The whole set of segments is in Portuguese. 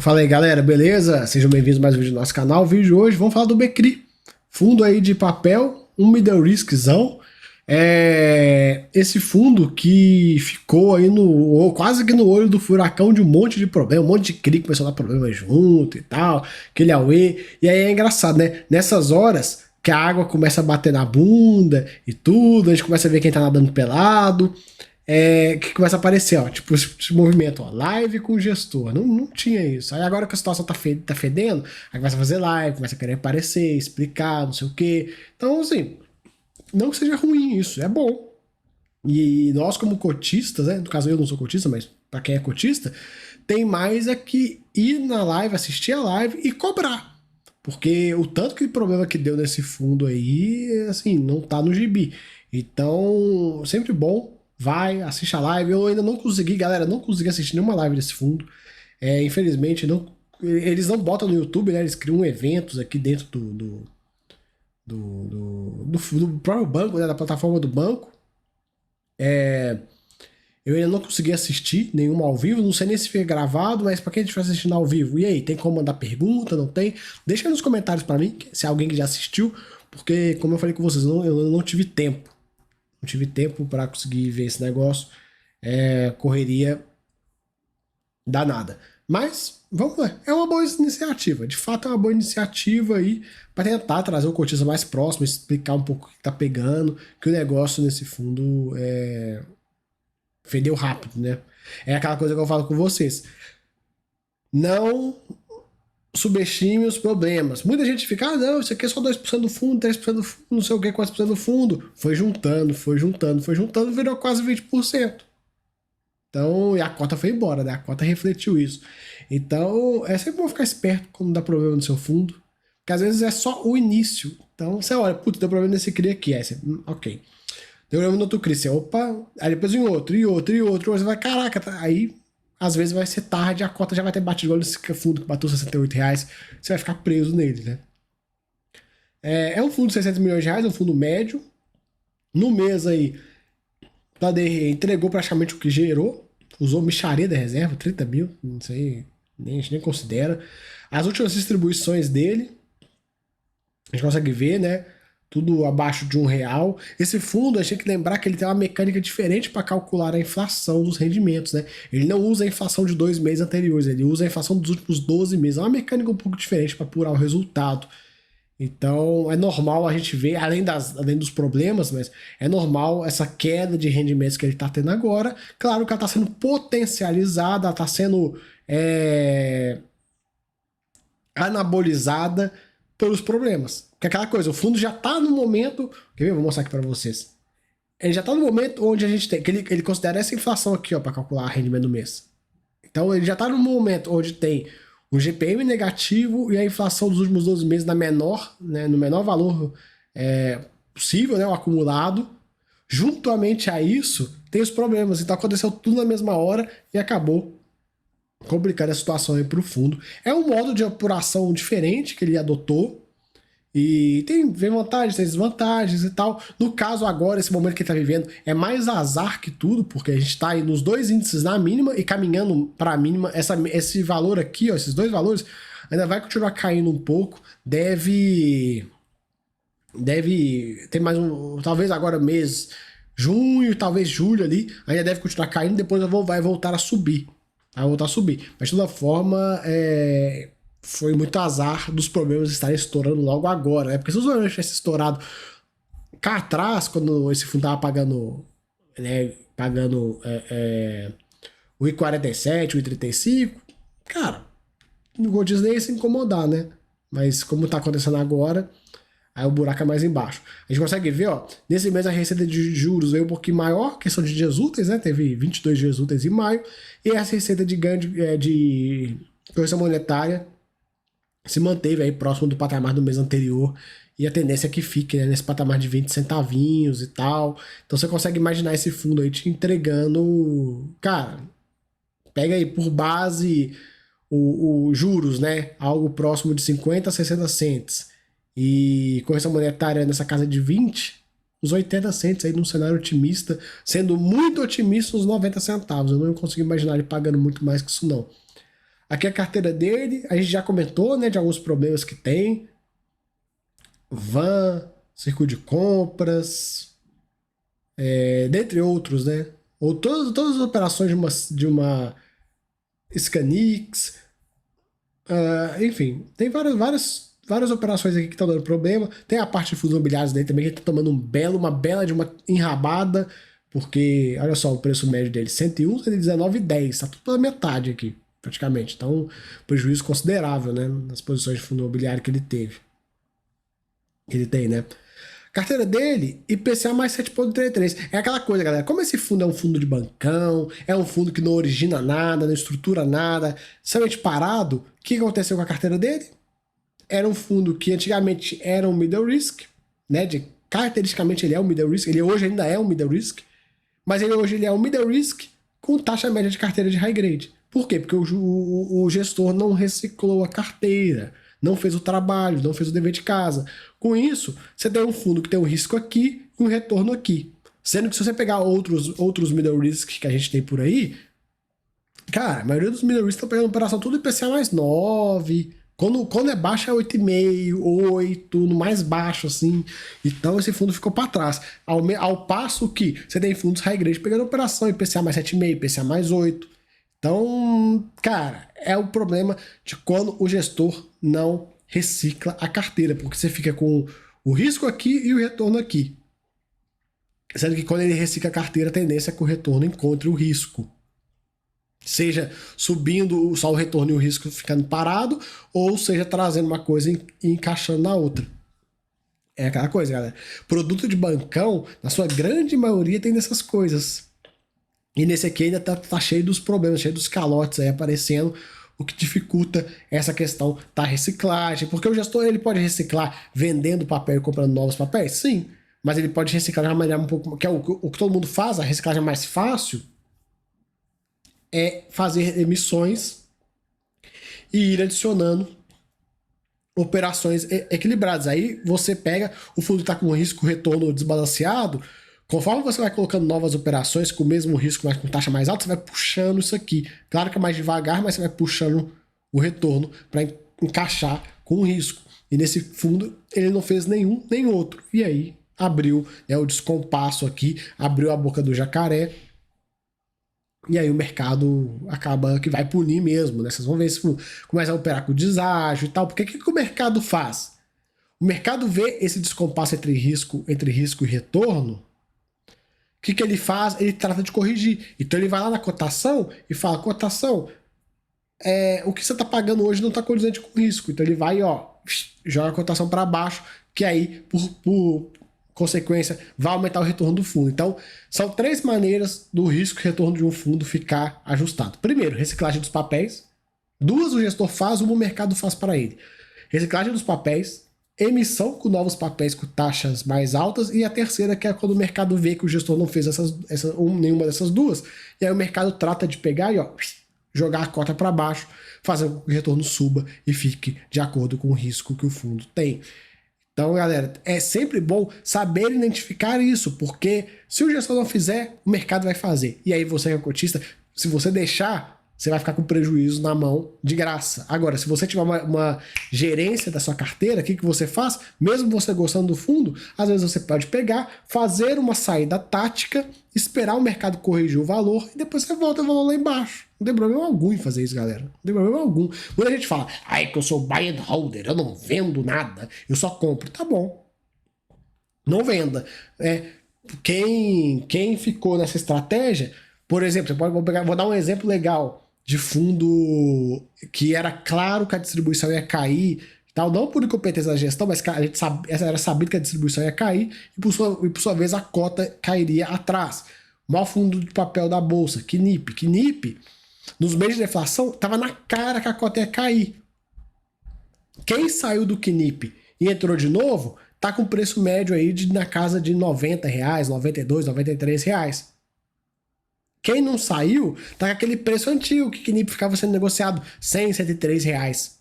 Fala aí, galera, beleza? Sejam bem-vindos a mais um vídeo do nosso canal. O vídeo de hoje, vamos falar do Becri. Fundo aí de papel, um middle riskzão. Esse fundo que ficou aí quase que no olho do furacão de um monte de problema, um monte de CRI começou a dar problema junto e tal, aquele auê. E aí é engraçado, né? Nessas horas que a água começa a bater na bunda e tudo, a gente começa a ver quem tá nadando pelado. Que começa a aparecer, ó, tipo, esse movimento, ó, live com gestor. Não tinha isso. Aí agora que a situação tá fedendo, aí começa a fazer live, começa a querer aparecer, explicar, não sei o quê. Então, assim, não que seja ruim isso, é bom. E nós, como cotistas, né, no caso eu não sou cotista, mas para quem é cotista, tem mais é que ir na live, assistir a live e cobrar. Porque o tanto que problema que deu nesse fundo aí, assim, não tá no gibi. Então, sempre bom, vai, assiste a live. Eu ainda não consegui, galera, não consegui assistir nenhuma live desse fundo. Infelizmente, não, eles não botam no YouTube, né? Eles criam eventos aqui dentro do próprio banco, né? Da plataforma do banco. Eu ainda não consegui assistir nenhuma ao vivo, não sei nem se foi gravado, mas pra quem estiver assistindo ao vivo, e aí, tem como mandar pergunta, não tem? Deixa aí nos comentários pra mim, se é alguém que já assistiu, porque, como eu falei com vocês, eu não tive tempo. Não tive tempo pra conseguir ver esse negócio. Correria danada. Mas, vamos ver, é uma boa iniciativa. De fato, é uma boa iniciativa aí pra tentar trazer o cotista mais próximo, explicar um pouco o que tá pegando, que o negócio nesse fundo fedeu rápido, né? É aquela coisa que eu falo com vocês. Não subestime os problemas. Muita gente fica, não, isso aqui é só 2% do fundo, 3% do fundo, não sei o que, 4% do fundo. Foi juntando, foi juntando, foi juntando, virou quase 20%. Então, e a cota foi embora, né? A cota refletiu isso. Então, é sempre bom ficar esperto quando dá problema no seu fundo. Porque às vezes é só o início. Então, você olha, putz, deu problema nesse CRI aqui. Aí você, ok. Deu problema no outro CRI, você, opa. Aí depois em outro, e outro, e outro. Você vai, caraca, tá. Aí às vezes vai ser tarde, a cota já vai ter batido igual nesse fundo que bateu R$ 68, você vai ficar preso nele, né? É um fundo de R$ 600 milhões, é um fundo médio. No mês aí, a DRE entregou praticamente o que gerou, usou micharia da reserva, 30 mil, não sei, a gente nem considera. As últimas distribuições dele, a gente consegue ver, né? Tudo abaixo de R$ 1. Esse fundo, a gente tem que lembrar que ele tem uma mecânica diferente para calcular a inflação dos rendimentos, né? Ele não usa a inflação de 2 meses anteriores, ele usa a inflação dos últimos 12 meses. É uma mecânica um pouco diferente para apurar o resultado. Então, é normal a gente ver, além dos problemas, mas é normal essa queda de rendimentos que ele está tendo agora. Claro que ela está sendo potencializada, ela está sendo anabolizada pelos problemas. Que é aquela coisa, o fundo já está no momento. Quer ver? Vou mostrar aqui para vocês. Ele já está no momento onde a gente tem. Que ele considera essa inflação aqui, ó, para calcular o rendimento do mês. Então ele já está no momento onde tem o GPM negativo e a inflação dos últimos 12 meses na menor, né, no menor valor possível, né, o acumulado. Juntamente a isso, tem os problemas. Então aconteceu tudo na mesma hora e acabou complicando a situação aí para o fundo. É um modo de apuração diferente que ele adotou. E vem vantagens, tem desvantagens e tal. No caso agora, esse momento que ele tá vivendo, é mais azar que tudo, porque a gente tá aí nos dois índices na mínima e caminhando para a mínima. Esse valor aqui, ó, esses dois valores, ainda vai continuar caindo um pouco. Deve ter mais talvez agora mês junho, talvez julho ali, ainda deve continuar caindo, depois vai voltar a subir. Vai voltar a subir. Mas de toda forma, foi muito azar dos problemas estarem estourando logo agora, né? Porque se os problemas tivessem estourado cá atrás, quando esse fundo tava pagando, né, o I,47, o I,35, cara, o Gold Disney ia se incomodar, né? Mas como tá acontecendo agora, aí o buraco é mais embaixo. A gente consegue ver, ó, nesse mês a receita de juros veio um pouquinho maior, questão de dias úteis, né? Teve 22 dias úteis em maio, e essa receita de ganho de correção monetária se manteve aí próximo do patamar do mês anterior, e a tendência é que fique, né, nesse patamar de 20 centavinhos e tal. Então você consegue imaginar esse fundo aí te entregando, cara, pega aí por base o juros, né, algo próximo de 50 a 60 cents, e correção monetária nessa casa de 20, uns 80 cents aí num cenário otimista, sendo muito otimista uns 90 centavos. Eu não consigo imaginar ele pagando muito mais que isso não. Aqui é a carteira dele, a gente já comentou, né, de alguns problemas que tem. Van, circuito de compras, dentre outros, né? Ou todas as operações de uma Scanix, enfim, tem várias operações aqui que estão dando problema. Tem a parte de fundos imobiliários dele também, que está tomando uma bela de uma enrabada, porque, olha só, o preço médio dele, 101, 119,10, está tudo pela metade aqui, praticamente. Então, prejuízo considerável, né, nas posições de fundo imobiliário que ele teve. Ele tem, né? Carteira dele, IPCA mais 7,33. É aquela coisa, galera. Como esse fundo é um fundo de bancão, é um fundo que não origina nada, não estrutura nada, somente parado, o que aconteceu com a carteira dele? Era um fundo que antigamente era um middle risk, né? Caracteristicamente ele é um middle risk, ele hoje ainda é um middle risk, mas hoje ele é um middle risk com taxa média de carteira de high grade. Por quê? Porque o gestor não reciclou a carteira, não fez o trabalho, não fez o dever de casa. Com isso, você tem um fundo que tem um risco aqui e um retorno aqui. Sendo que se você pegar outros middle risks que a gente tem por aí, cara, a maioria dos middle risks estão pegando operação tudo IPCA mais 9. Quando é baixo é 8,5, 8, no mais baixo, assim. Então esse fundo ficou para trás. Ao passo que você tem fundos high grade pegando operação IPCA mais 7,5, IPCA mais 8. Então, cara, é o problema de quando o gestor não recicla a carteira, porque você fica com o risco aqui e o retorno aqui. Sendo que quando ele recicla a carteira, a tendência é que o retorno encontre o risco. Seja subindo só o retorno e o risco ficando parado, ou seja trazendo uma coisa e encaixando na outra. É aquela coisa, galera. Produto de bancão, na sua grande maioria, tem dessas coisas. E nesse aqui ainda tá cheio dos problemas, cheio dos calotes aí aparecendo, o que dificulta essa questão da reciclagem. Porque o gestor ele pode reciclar vendendo papel e comprando novos papéis? Sim. Mas ele pode reciclar de uma maneira um pouco... que é o que todo mundo faz, a reciclagem mais fácil é fazer emissões e ir adicionando operações equilibradas. Aí você pega, o fundo está com um risco-retorno desbalanceado, conforme você vai colocando novas operações com o mesmo risco, mas com taxa mais alta, você vai puxando isso aqui. Claro que é mais devagar, mas você vai puxando o retorno para encaixar com o risco. E nesse fundo ele não fez nenhum nem outro. E aí abriu o descompasso aqui, abriu a boca do jacaré. E aí o mercado acaba que vai punir mesmo, né? Vocês vão ver se começa a operar com deságio e tal. Porque o que o mercado faz? O mercado vê esse descompasso entre risco e retorno. O que ele faz? Ele trata de corrigir. Então ele vai lá na cotação e fala, cotação, o que você está pagando hoje não está condizente com o risco. Então ele vai, joga a cotação para baixo, que aí, por consequência, vai aumentar o retorno do fundo. Então, são 3 maneiras do risco e retorno de um fundo ficar ajustado. Primeiro, reciclagem dos papéis. 2 o gestor faz, 1 o mercado faz para ele. Reciclagem dos papéis, emissão com novos papéis com taxas mais altas, e a terceira, que é quando o mercado vê que o gestor não fez nenhuma dessas 2, e aí o mercado trata de pegar e jogar a cota para baixo, fazer com que o retorno suba e fique de acordo com o risco que o fundo tem. Então, galera, é sempre bom saber identificar isso, porque se o gestor não fizer, o mercado vai fazer. E aí você, que é cotista, se você deixar, você vai ficar com prejuízo na mão de graça. Agora, se você tiver uma gerência da sua carteira, o que você faz? Mesmo você gostando do fundo, às vezes você pode pegar, fazer uma saída tática, esperar o mercado corrigir o valor e depois você volta o valor lá embaixo. Não tem problema algum em fazer isso, galera. Não tem problema algum. Muita gente fala, que eu sou buy and holder, eu não vendo nada, eu só compro. Tá bom. Não venda. Quem ficou nessa estratégia, por exemplo, vou dar um exemplo legal de fundo que era claro que a distribuição ia cair, tal, não por incompetência da gestão, mas a gente era sabido que a distribuição ia cair e por sua vez a cota cairia atrás. O maior fundo de papel da bolsa, Knip, nos meses de deflação, estava na cara que a cota ia cair. Quem saiu do Knip e entrou de novo, tá com preço médio aí na casa de R$90, R$92, R$93. Quem não saiu, tá com aquele preço antigo que Knip ficava sendo negociado, R$100, R$103.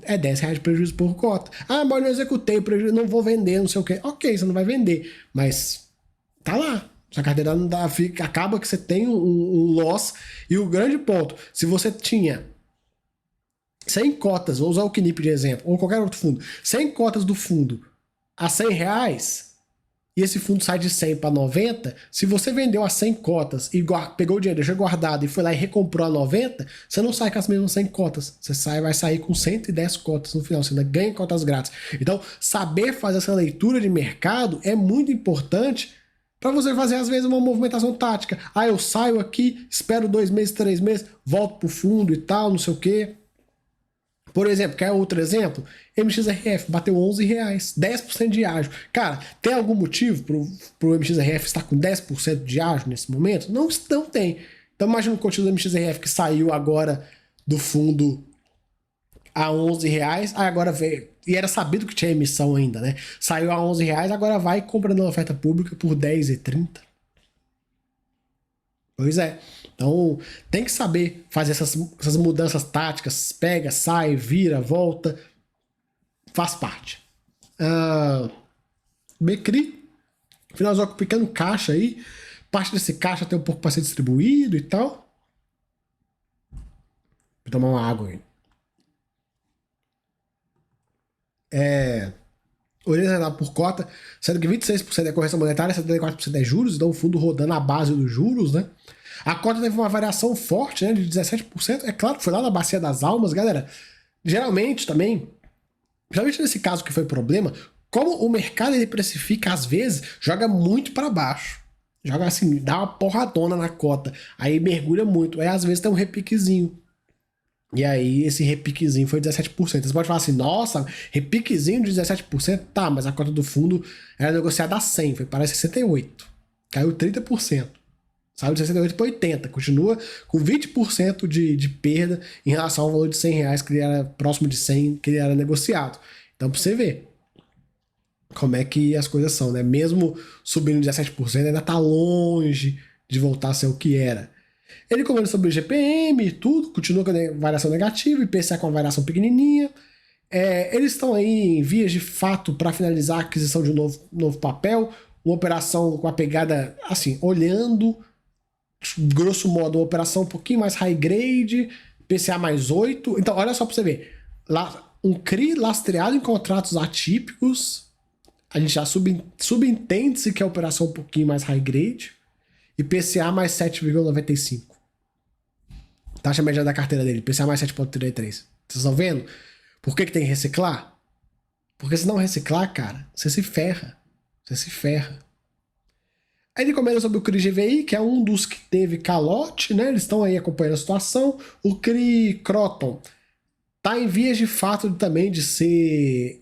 É R$10 de prejuízo por cota. Mas eu não executei o prejuízo, não vou vender, não sei o quê. Ok, você não vai vender, mas tá lá. Sua carteira não dá, acaba que você tem um loss. E o grande ponto, se você tinha 100 cotas, vou usar o Knip de exemplo, ou qualquer outro fundo, 100 cotas do fundo a R$ 100, e esse fundo sai de 100 para 90, se você vendeu as 100 cotas e pegou o dinheiro, deixou guardado e foi lá e recomprou a 90, você não sai com as mesmas 100 cotas. Você vai sair com 110 cotas no final, você ainda ganha cotas grátis. Então, saber fazer essa leitura de mercado é muito importante para você fazer, às vezes, uma movimentação tática. Ah, eu saio aqui, espero 2 meses, 3 meses, volto pro fundo e tal, não sei o quê. Por exemplo, quer outro exemplo? MXRF bateu R$11, 10% de ágio. Cara, tem algum motivo pro MXRF estar com 10% de ágio nesse momento? Não, não tem. Então imagina o conteúdo do MXRF que saiu agora do fundo a R$11, aí agora veio, e era sabido que tinha emissão ainda, né? Saiu a R$11, agora vai comprando na oferta pública por R$10,30. Pois é. Então, tem que saber fazer essas mudanças táticas. Pega, sai, vira, volta. Faz parte. Becri. Finalizou com um pequeno caixa aí. Parte desse caixa tem um pouco para ser distribuído e tal. Vou tomar uma água aí. Orientado por cota, sendo que 26% é correção monetária, 74% é juros, então o fundo rodando a base dos juros, né? A cota teve uma variação forte, né, de 17%. É claro que foi lá na bacia das almas, galera. Geralmente também, principalmente nesse caso que foi problema, como o mercado ele precifica, às vezes, joga muito para baixo. Joga assim, dá uma porradona na cota. Aí mergulha muito. Aí às vezes tem um repiquezinho. E aí esse repiquezinho foi 17%. Você pode falar assim, nossa, repiquezinho de 17%? Tá, mas a cota do fundo era negociada a 100, foi para 68. Caiu 30%. Saiu de 68 para 80. Continua com 20% de perda em relação ao valor de R$100 que ele era próximo de 100 que ele era negociado. Então, para você ver como é que as coisas são, né? Mesmo subindo 17%, ainda está longe de voltar a ser o que era. Ele comenta sobre o GPM e tudo, continua com a variação negativa, IPCA com a variação pequenininha. Eles estão aí em vias de fato para finalizar a aquisição de um novo papel, uma operação com a pegada, assim, olhando, grosso modo, uma operação um pouquinho mais high grade, PCA mais 8. Então, olha só para você ver. Um CRI lastreado em contratos atípicos, a gente já subentende-se que é a operação um pouquinho mais high grade, e PCA mais 7,95. Taxa média da carteira dele, PCA mais 7,33. Vocês estão vendo? Por que tem que reciclar? Porque se não reciclar, cara, você se ferra. Você se ferra. Aí ele comenta sobre o CRI GVI, que é um dos que teve calote, né? Eles estão aí acompanhando a situação. O CRI Croton tá em vias de fato também de ser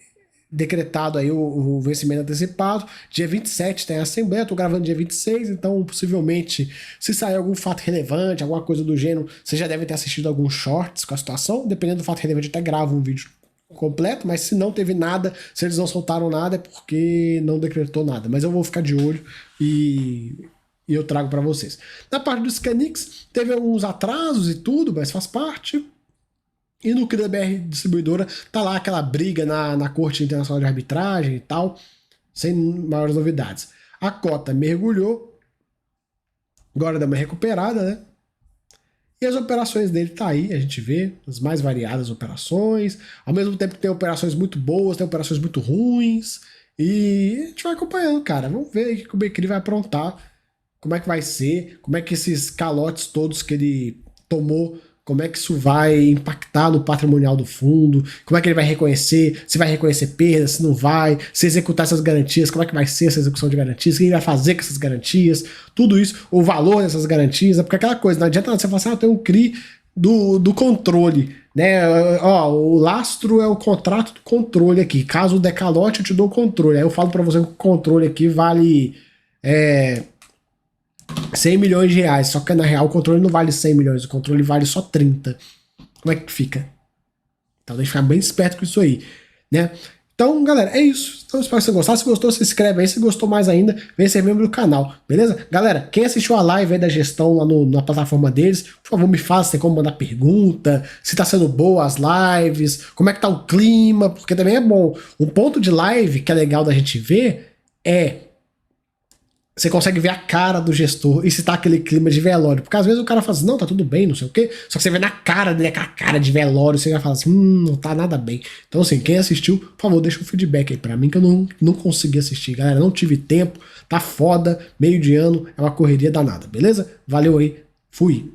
decretado aí o vencimento antecipado. Dia 27 tem a assembleia, tô gravando dia 26, então possivelmente se sair algum fato relevante, alguma coisa do gênero, você já deve ter assistido alguns shorts com a situação, dependendo do fato relevante eu até gravo um vídeo completo, mas se não teve nada, se eles não soltaram nada é porque não decretou nada, mas eu vou ficar de olho e eu trago para vocês. Na parte do Scanix, teve alguns atrasos e tudo, mas faz parte. E no CRIBR Distribuidora tá lá aquela briga na Corte Internacional de Arbitragem e tal, sem maiores novidades. A cota mergulhou, agora deu uma recuperada, né? E as operações dele tá aí, a gente vê as mais variadas operações, ao mesmo tempo que tem operações muito boas, tem operações muito ruins, e a gente vai acompanhando, cara. Vamos ver o que o Becri vai aprontar, como é que vai ser, como é que esses calotes todos que ele tomou, como é que isso vai impactar no patrimonial do fundo, como é que ele vai reconhecer, se vai reconhecer perdas, se não vai, se executar essas garantias, como é que vai ser essa execução de garantias, o que ele vai fazer com essas garantias, tudo isso, o valor dessas garantias, porque aquela coisa, não adianta você falar assim, eu tenho um CRI do controle, né? Ó, o lastro é o contrato do controle aqui, caso der calote eu te dou o controle, aí eu falo para você que o controle aqui vale 100 milhões de reais, só que na real o controle não vale 100 milhões, o controle vale só 30. Como é que fica? Então tem que ficar bem esperto com isso aí, né? Então, galera, é isso. Então, espero que você gostasse. Se gostou, se inscreve aí. Se gostou mais ainda, vem ser membro do canal, beleza? Galera, quem assistiu a live aí da gestão lá na plataforma deles, por favor, me fala se tem como mandar pergunta, se tá sendo boa as lives, como é que tá o clima, porque também é bom. Um ponto de live que é legal da gente ver é você consegue ver a cara do gestor e se tá aquele clima de velório. Porque às vezes o cara fala assim, não, tá tudo bem, não sei o quê. Só que você vê na cara dele aquela cara de velório, você vai falar assim, não tá nada bem. Então assim, quem assistiu, por favor, deixa um feedback aí pra mim, que eu não consegui assistir. Galera, não tive tempo, tá foda, meio de ano, é uma correria danada, beleza? Valeu aí, fui!